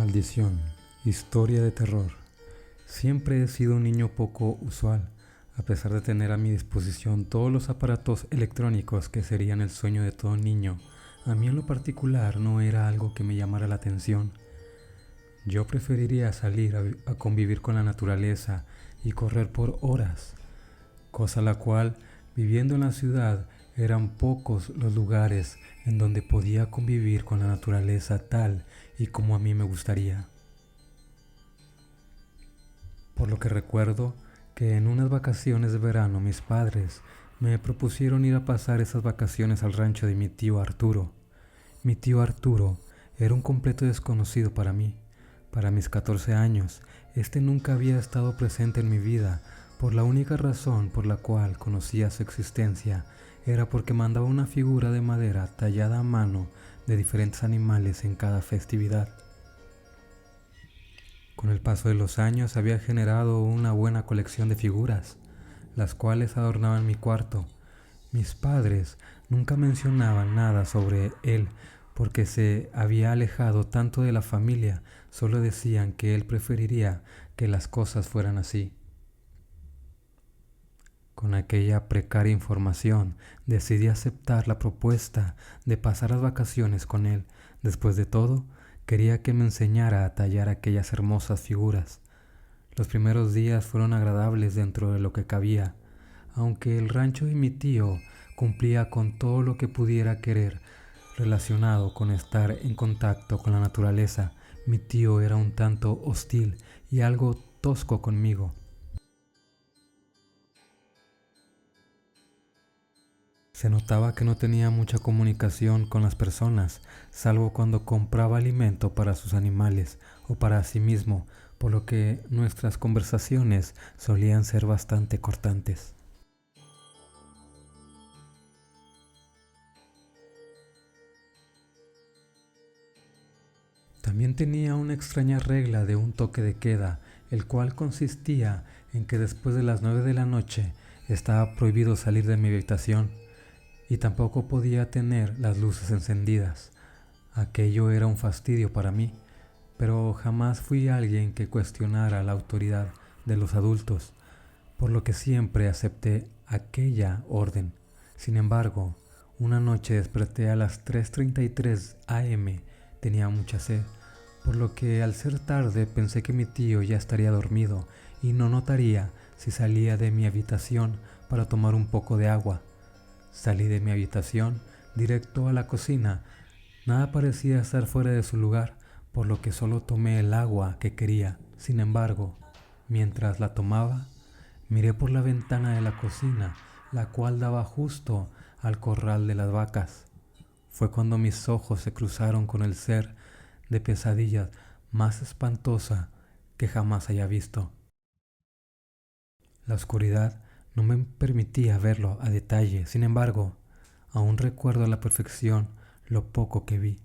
Maldición, historia de terror. Siempre he sido un niño poco usual, a pesar de tener a mi disposición todos los aparatos electrónicos que serían el sueño de todo niño. A mí en lo particular no era algo que me llamara la atención. Yo preferiría salir a convivir con la naturaleza y correr por horas, cosa la cual, viviendo en la ciudad, eran pocos los lugares en donde podía convivir con la naturaleza tal y como a mí me gustaría. Por lo que recuerdo que en unas vacaciones de verano mis padres me propusieron ir a pasar esas vacaciones al rancho de mi tío Arturo. Mi tío Arturo era un completo desconocido para mí. Para mis 14 años, este nunca había estado presente en mi vida, por la única razón por la cual conocía su existencia era porque mandaba una figura de madera tallada a mano de diferentes animales en cada festividad. Con el paso de los años había generado una buena colección de figuras, las cuales adornaban mi cuarto. Mis padres nunca mencionaban nada sobre él porque se había alejado tanto de la familia, solo decían que él preferiría que las cosas fueran así. Con aquella precaria información, decidí aceptar la propuesta de pasar las vacaciones con él. Después de todo, quería que me enseñara a tallar aquellas hermosas figuras. Los primeros días fueron agradables dentro de lo que cabía, aunque el rancho de mi tío cumplía con todo lo que pudiera querer relacionado con estar en contacto con la naturaleza. Mi tío era un tanto hostil y algo tosco conmigo. Se notaba que no tenía mucha comunicación con las personas, salvo cuando compraba alimento para sus animales o para sí mismo, por lo que nuestras conversaciones solían ser bastante cortantes. También tenía una extraña regla de un toque de queda, el cual consistía en que después de las 9 de la noche estaba prohibido salir de mi habitación y tampoco podía tener las luces encendidas. Aquello era un fastidio para mí, pero jamás fui alguien que cuestionara la autoridad de los adultos, por lo que siempre acepté aquella orden. Sin embargo, una noche desperté a las 3:33 am, tenía mucha sed, por lo que al ser tarde pensé que mi tío ya estaría dormido y no notaría si salía de mi habitación para tomar un poco de agua. Salí de mi habitación directo a la cocina. Nada parecía estar fuera de su lugar, por lo que solo tomé el agua que quería. Sin embargo, mientras la tomaba, miré por la ventana de la cocina, la cual daba justo al corral de las vacas. Fue cuando mis ojos se cruzaron con el ser de pesadillas más espantosa que jamás haya visto. La oscuridad no me permitía verlo a detalle, sin embargo, aún recuerdo a la perfección lo poco que vi.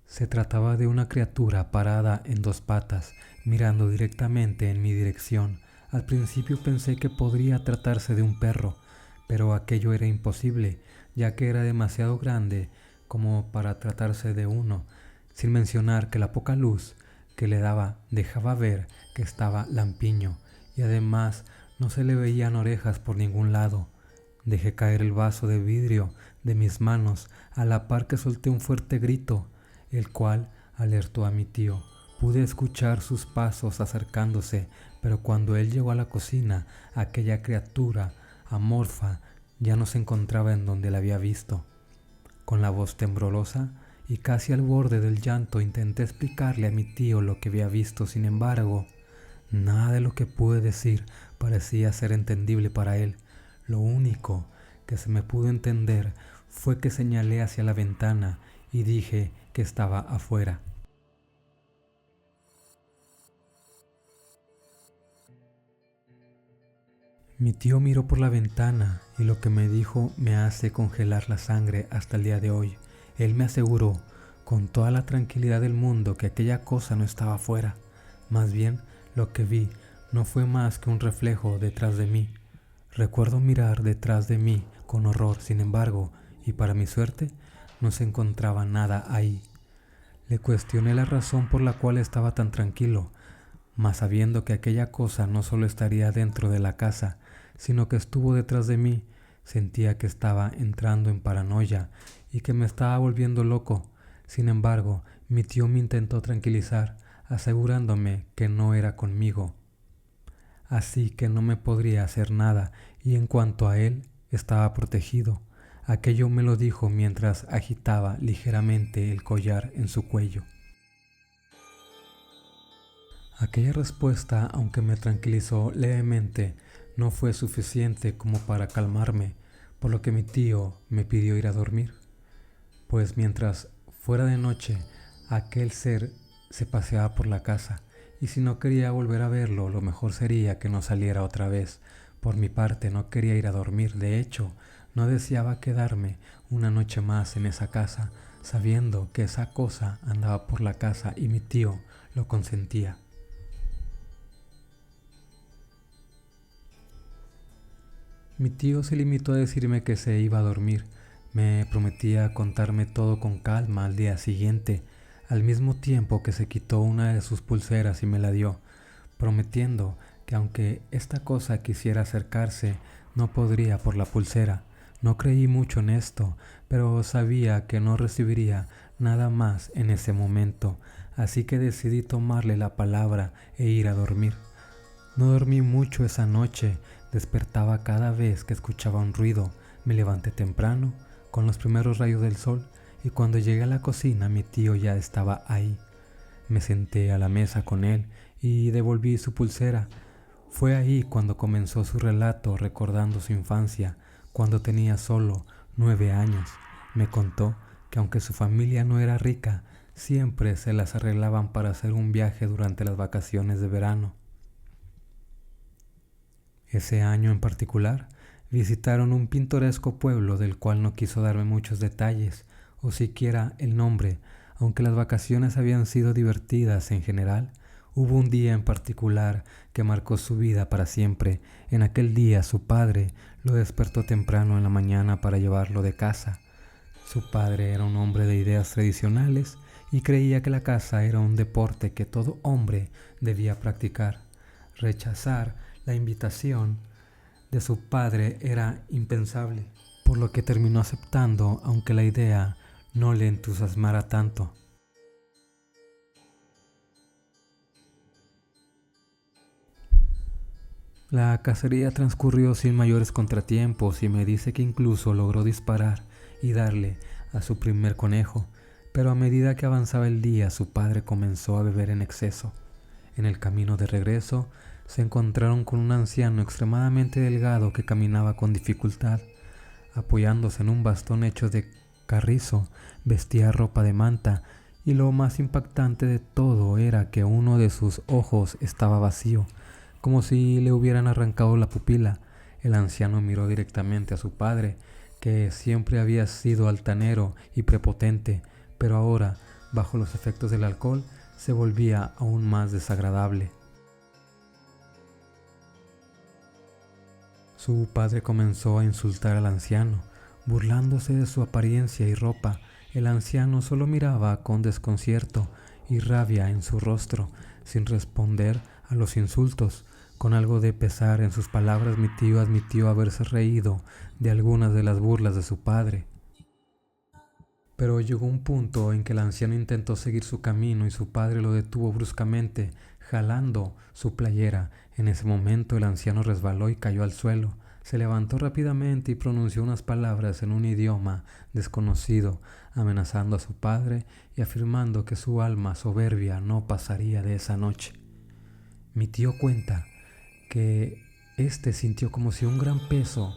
Se trataba de una criatura parada en dos patas, mirando directamente en mi dirección. Al principio pensé que podría tratarse de un perro, pero aquello era imposible, ya que era demasiado grande como para tratarse de uno, sin mencionar que la poca luz que le daba dejaba ver que estaba lampiño, y además no se le veían orejas por ningún lado. Dejé caer el vaso de vidrio de mis manos a la par que solté un fuerte grito, el cual alertó a mi tío. Pude escuchar sus pasos acercándose, pero cuando él llegó a la cocina, aquella criatura amorfa ya no se encontraba en donde la había visto. Con la voz temblorosa y casi al borde del llanto intenté explicarle a mi tío lo que había visto. Sin embargo, nada de lo que pude decir parecía ser entendible para él. Lo único que se me pudo entender fue que señalé hacia la ventana y dije que estaba afuera. Mi tío miró por la ventana y lo que me dijo me hace congelar la sangre hasta el día de hoy. Él me aseguró con toda la tranquilidad del mundo que aquella cosa no estaba afuera. Más bien, lo que vi no fue más que un reflejo detrás de mí. Recuerdo mirar detrás de mí con horror, sin embargo, y para mi suerte, no se encontraba nada ahí. Le cuestioné la razón por la cual estaba tan tranquilo, mas sabiendo que aquella cosa no solo estaría dentro de la casa, sino que estuvo detrás de mí, sentía que estaba entrando en paranoia y que me estaba volviendo loco. Sin embargo, mi tío me intentó tranquilizar, asegurándome que no era conmigo, así que no me podría hacer nada, y en cuanto a él, estaba protegido. Aquello me lo dijo mientras agitaba ligeramente el collar en su cuello. Aquella respuesta, aunque me tranquilizó levemente, no fue suficiente como para calmarme, por lo que mi tío me pidió ir a dormir, pues mientras fuera de noche, aquel ser se paseaba por la casa, y si no quería volver a verlo, lo mejor sería que no saliera otra vez. Por mi parte, no quería ir a dormir, de hecho, no deseaba quedarme una noche más en esa casa, sabiendo que esa cosa andaba por la casa y mi tío lo consentía. Mi tío se limitó a decirme que se iba a dormir. Me prometía contarme todo con calma al día siguiente, al mismo tiempo que se quitó una de sus pulseras y me la dio, prometiendo que aunque esta cosa quisiera acercarse, no podría por la pulsera. No creí mucho en esto, pero sabía que no recibiría nada más en ese momento, así que decidí tomarle la palabra e ir a dormir. No dormí mucho esa noche, despertaba cada vez que escuchaba un ruido. Me levanté temprano, con los primeros rayos del sol, y cuando llegué a la cocina mi tío ya estaba ahí. Me senté a la mesa con él y devolví su pulsera. Fue ahí cuando comenzó su relato recordando su infancia, cuando tenía solo 9 años. Me contó que aunque su familia no era rica, siempre se las arreglaban para hacer un viaje durante las vacaciones de verano. Ese año en particular, visitaron un pintoresco pueblo del cual no quiso darme muchos detalles o siquiera el nombre, aunque las vacaciones habían sido divertidas en general. Hubo un día en particular que marcó su vida para siempre. En aquel día su padre lo despertó temprano en la mañana para llevarlo de caza. Su padre era un hombre de ideas tradicionales y creía que la caza era un deporte que todo hombre debía practicar. Rechazar la invitación de su padre era impensable, por lo que terminó aceptando, aunque la idea no le entusiasmara tanto. La cacería transcurrió sin mayores contratiempos y me dice que incluso logró disparar y darle a su primer conejo, pero a medida que avanzaba el día su padre comenzó a beber en exceso. En el camino de regreso se encontraron con un anciano extremadamente delgado que caminaba con dificultad, apoyándose en un bastón hecho de carrizo, vestía ropa de manta y lo más impactante de todo era que uno de sus ojos estaba vacío, como si le hubieran arrancado la pupila. El anciano miró directamente a su padre, que siempre había sido altanero y prepotente, pero ahora, bajo los efectos del alcohol, se volvía aún más desagradable. Su padre comenzó a insultar al anciano, burlándose de su apariencia y ropa. El anciano solo miraba con desconcierto y rabia en su rostro, sin responder a los insultos. Con algo de pesar en sus palabras, mi tío admitió haberse reído de algunas de las burlas de su padre. Pero llegó un punto en que el anciano intentó seguir su camino y su padre lo detuvo bruscamente, jalando su playera. En ese momento el anciano resbaló y cayó al suelo. Se levantó rápidamente y pronunció unas palabras en un idioma desconocido, amenazando a su padre y afirmando que su alma soberbia no pasaría de esa noche. Mi tío cuenta que éste sintió como si un gran peso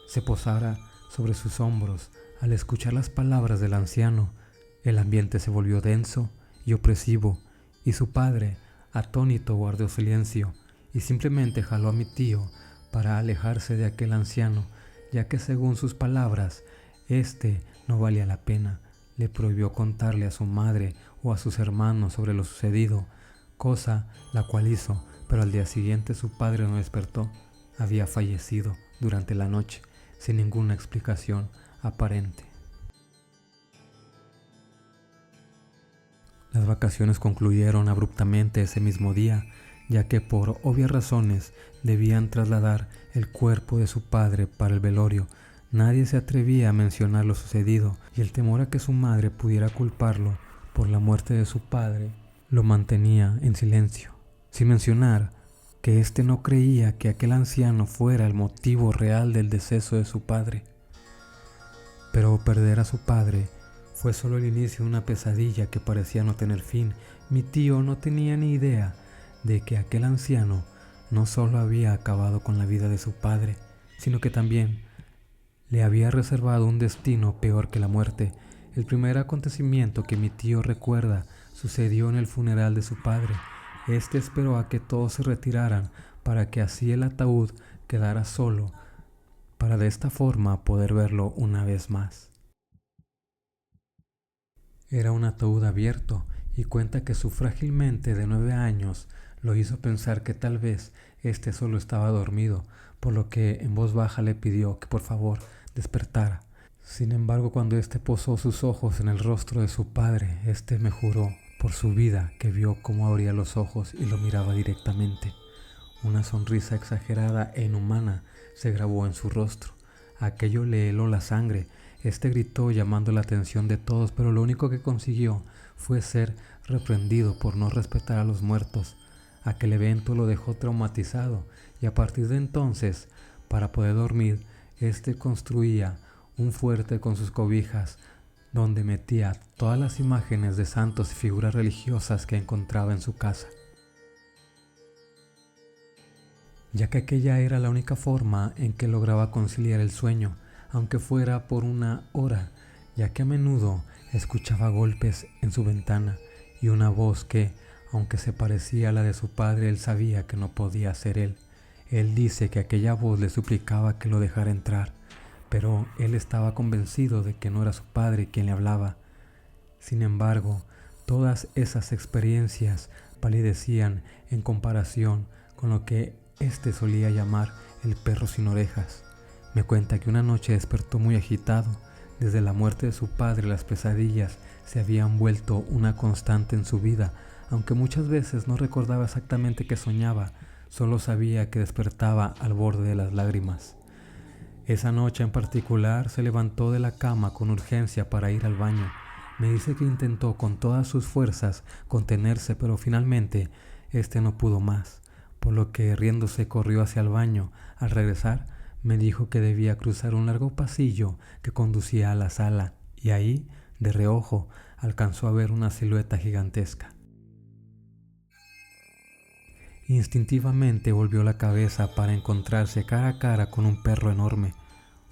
se posara sobre sus hombros. Al escuchar las palabras del anciano, el ambiente se volvió denso y opresivo, y su padre, atónito, guardó silencio y simplemente jaló a mi tío para alejarse de aquel anciano, ya que según sus palabras, éste no valía la pena. Le prohibió contarle a su madre o a sus hermanos sobre lo sucedido, cosa la cual hizo, pero al día siguiente su padre no despertó. Había fallecido durante la noche, sin ninguna explicación aparente. Las vacaciones concluyeron abruptamente ese mismo día, ya que por obvias razones debían trasladar el cuerpo de su padre para el velorio. Nadie se atrevía a mencionar lo sucedido, y el temor a que su madre pudiera culparlo por la muerte de su padre lo mantenía en silencio, sin mencionar que éste no creía que aquel anciano fuera el motivo real del deceso de su padre. Pero perder a su padre fue solo el inicio de una pesadilla que parecía no tener fin. Mi tío no tenía ni idea de que aquel anciano no solo había acabado con la vida de su padre, sino que también le había reservado un destino peor que la muerte. El primer acontecimiento que mi tío recuerda sucedió en el funeral de su padre. Este esperó a que todos se retiraran para que así el ataúd quedara solo, para de esta forma poder verlo una vez más. Era un ataúd abierto, y cuenta que su frágil mente de 9 años lo hizo pensar que tal vez éste solo estaba dormido, por lo que en voz baja le pidió que por favor despertara. Sin embargo, cuando éste posó sus ojos en el rostro de su padre, éste me juró por su vida que vio cómo abría los ojos y lo miraba directamente. Una sonrisa exagerada e inhumana se grabó en su rostro. Aquello le heló la sangre. Este gritó llamando la atención de todos, pero lo único que consiguió fue ser reprendido por no respetar a los muertos. Aquel evento lo dejó traumatizado, y a partir de entonces, para poder dormir, este construía un fuerte con sus cobijas, donde metía todas las imágenes de santos y figuras religiosas que encontraba en su casa, ya que aquella era la única forma en que lograba conciliar el sueño, aunque fuera por una hora, ya que a menudo escuchaba golpes en su ventana y una voz que, aunque se parecía a la de su padre, él sabía que no podía ser él. Él dice que aquella voz le suplicaba que lo dejara entrar, pero él estaba convencido de que no era su padre quien le hablaba. Sin embargo, todas esas experiencias palidecían en comparación con lo que éste solía llamar el perro sin orejas. Me cuenta que una noche despertó muy agitado. Desde la muerte de su padre, las pesadillas se habían vuelto una constante en su vida, aunque muchas veces no recordaba exactamente qué soñaba, solo sabía que despertaba al borde de las lágrimas. Esa noche en particular se levantó de la cama con urgencia para ir al baño. Me dice que intentó con todas sus fuerzas contenerse, pero finalmente este no pudo más, por lo que riéndose corrió hacia el baño. Al regresar me dijo que debía cruzar un largo pasillo que conducía a la sala, y ahí, de reojo, alcanzó a ver una silueta gigantesca. Instintivamente volvió la cabeza para encontrarse cara a cara con un perro enorme,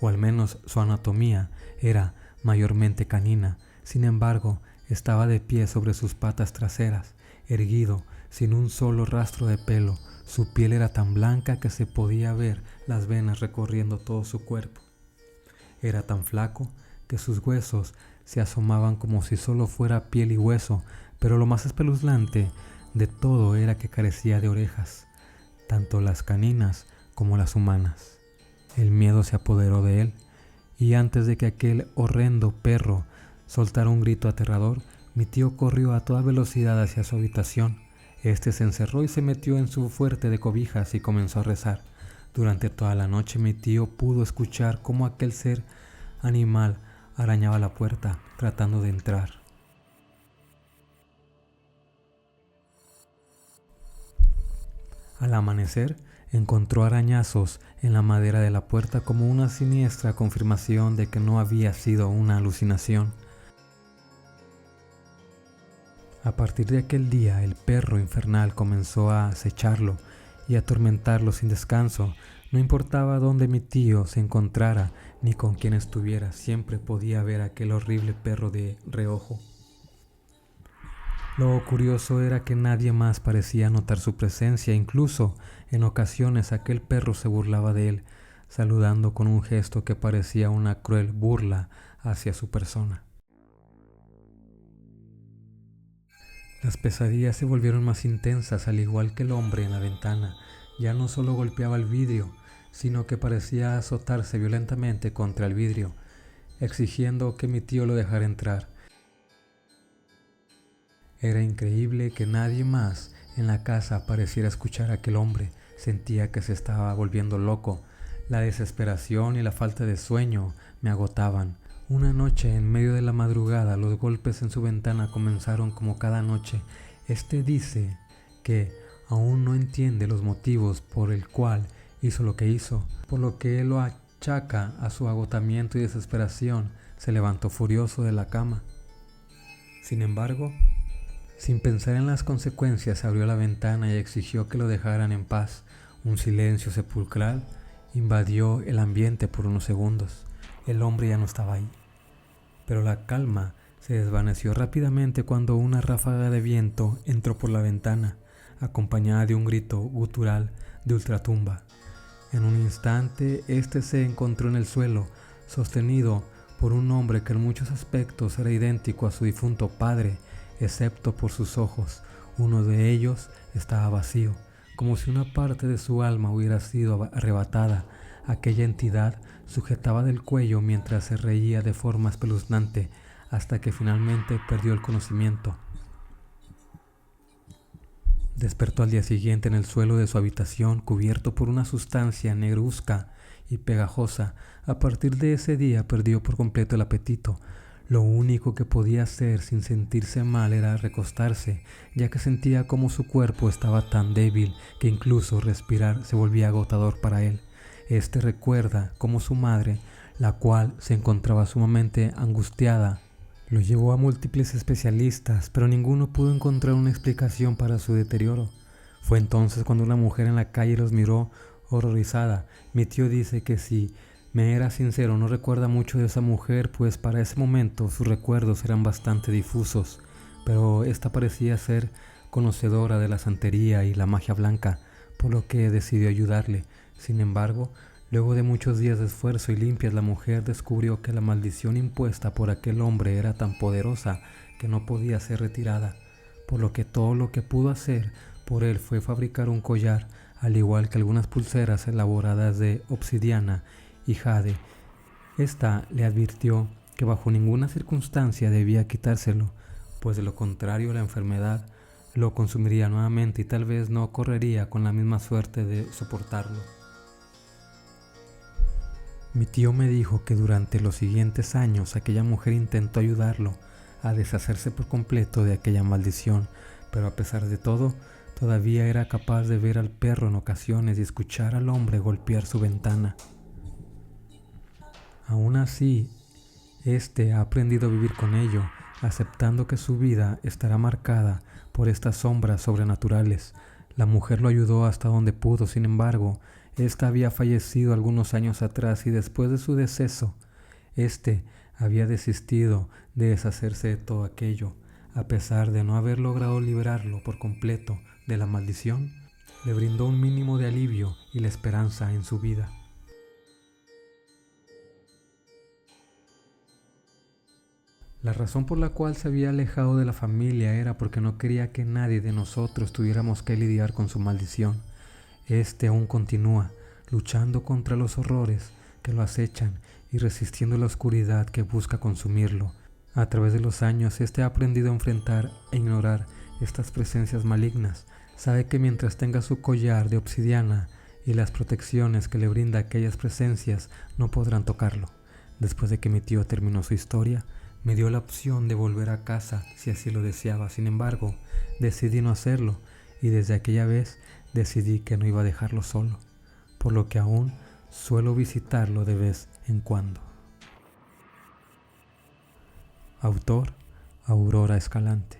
o al menos su anatomía era mayormente canina. Sin embargo, estaba de pie sobre sus patas traseras, erguido, sin un solo rastro de pelo. Su piel era tan blanca que se podía ver las venas recorriendo todo su cuerpo. Era tan flaco que sus huesos se asomaban como si solo fuera piel y hueso, pero lo más espeluznante de todo era que carecía de orejas, tanto las caninas como las humanas. El miedo se apoderó de él, y antes de que aquel horrendo perro soltara un grito aterrador, mi tío corrió a toda velocidad hacia su habitación. Este se encerró y se metió en su fuerte de cobijas y comenzó a rezar. Durante toda la noche mi tío pudo escuchar cómo aquel ser animal arañaba la puerta, tratando de entrar. Al amanecer, encontró arañazos en la madera de la puerta como una siniestra confirmación de que no había sido una alucinación. A partir de aquel día, el perro infernal comenzó a acecharlo y a atormentarlo sin descanso. No importaba dónde mi tío se encontrara ni con quién estuviera, siempre podía ver aquel horrible perro de reojo. Lo curioso era que nadie más parecía notar su presencia, incluso en ocasiones aquel perro se burlaba de él, saludando con un gesto que parecía una cruel burla hacia su persona. Las pesadillas se volvieron más intensas, al igual que el hombre en la ventana. Ya no solo golpeaba el vidrio, sino que parecía azotarse violentamente contra el vidrio, exigiendo que mi tío lo dejara entrar. Era increíble que nadie más en la casa pareciera escuchar a aquel hombre. Sentía que se estaba volviendo loco. La desesperación y la falta de sueño me agotaban. Una noche, en medio de la madrugada, los golpes en su ventana comenzaron como cada noche. Dice que aún no entiende los motivos por el cual hizo lo que hizo, por lo que él lo achaca a su agotamiento y desesperación. Se levantó furioso de la cama. Sin embargo, sin pensar en las consecuencias, abrió la ventana y exigió que lo dejaran en paz. Un silencio sepulcral invadió el ambiente por unos segundos. El hombre ya no estaba ahí, pero la calma se desvaneció rápidamente cuando una ráfaga de viento entró por la ventana, acompañada de un grito gutural de ultratumba. En un instante, se encontró en el suelo, sostenido por un hombre que en muchos aspectos era idéntico a su difunto padre, excepto por sus ojos. Uno de ellos estaba vacío, como si una parte de su alma hubiera sido arrebatada. Aquella entidad sujetaba del cuello mientras se reía de forma espeluznante, hasta que finalmente perdió el conocimiento. Despertó al día siguiente en el suelo de su habitación, cubierto por una sustancia negruzca y pegajosa. A partir de ese día perdió por completo el apetito. Lo único que podía hacer sin sentirse mal era recostarse, ya que sentía como su cuerpo estaba tan débil que incluso respirar se volvía agotador para él. Recuerda cómo su madre, la cual se encontraba sumamente angustiada, lo llevó a múltiples especialistas, pero ninguno pudo encontrar una explicación para su deterioro. Fue entonces cuando una mujer en la calle los miró horrorizada. Mi tío dice que si me era sincero, no recuerda mucho de esa mujer, pues para ese momento sus recuerdos eran bastante difusos, pero esta parecía ser conocedora de la santería y la magia blanca, por lo que decidió ayudarle. Sin embargo, luego de muchos días de esfuerzo y limpias, la mujer descubrió que la maldición impuesta por aquel hombre era tan poderosa que no podía ser retirada, por lo que todo lo que pudo hacer por él fue fabricar un collar, al igual que algunas pulseras elaboradas de obsidiana y jade. Le advirtió que bajo ninguna circunstancia debía quitárselo, pues de lo contrario la enfermedad lo consumiría nuevamente y tal vez no correría con la misma suerte de soportarlo. Mi tío me dijo que durante los siguientes años aquella mujer intentó ayudarlo a deshacerse por completo de aquella maldición, pero a pesar de todo, todavía era capaz de ver al perro en ocasiones y escuchar al hombre golpear su ventana. Aún así, ha aprendido a vivir con ello, aceptando que su vida estará marcada por estas sombras sobrenaturales. La mujer lo ayudó hasta donde pudo, sin embargo, había fallecido algunos años atrás y después de su deceso, había desistido de deshacerse de todo aquello. A pesar de no haber logrado liberarlo por completo de la maldición, le brindó un mínimo de alivio y la esperanza en su vida. La razón por la cual se había alejado de la familia era porque no quería que nadie de nosotros tuviéramos que lidiar con su maldición. Aún continúa, luchando contra los horrores que lo acechan y resistiendo la oscuridad que busca consumirlo. A través de los años, ha aprendido a enfrentar e ignorar estas presencias malignas. Sabe que mientras tenga su collar de obsidiana y las protecciones que le brinda aquellas presencias, no podrán tocarlo. Después de que mi tío terminó su historia, me dio la opción de volver a casa si así lo deseaba. Sin embargo, decidí no hacerlo y desde aquella vez decidí que no iba a dejarlo solo, por lo que aún suelo visitarlo de vez en cuando. Autor: Aurora Escalante.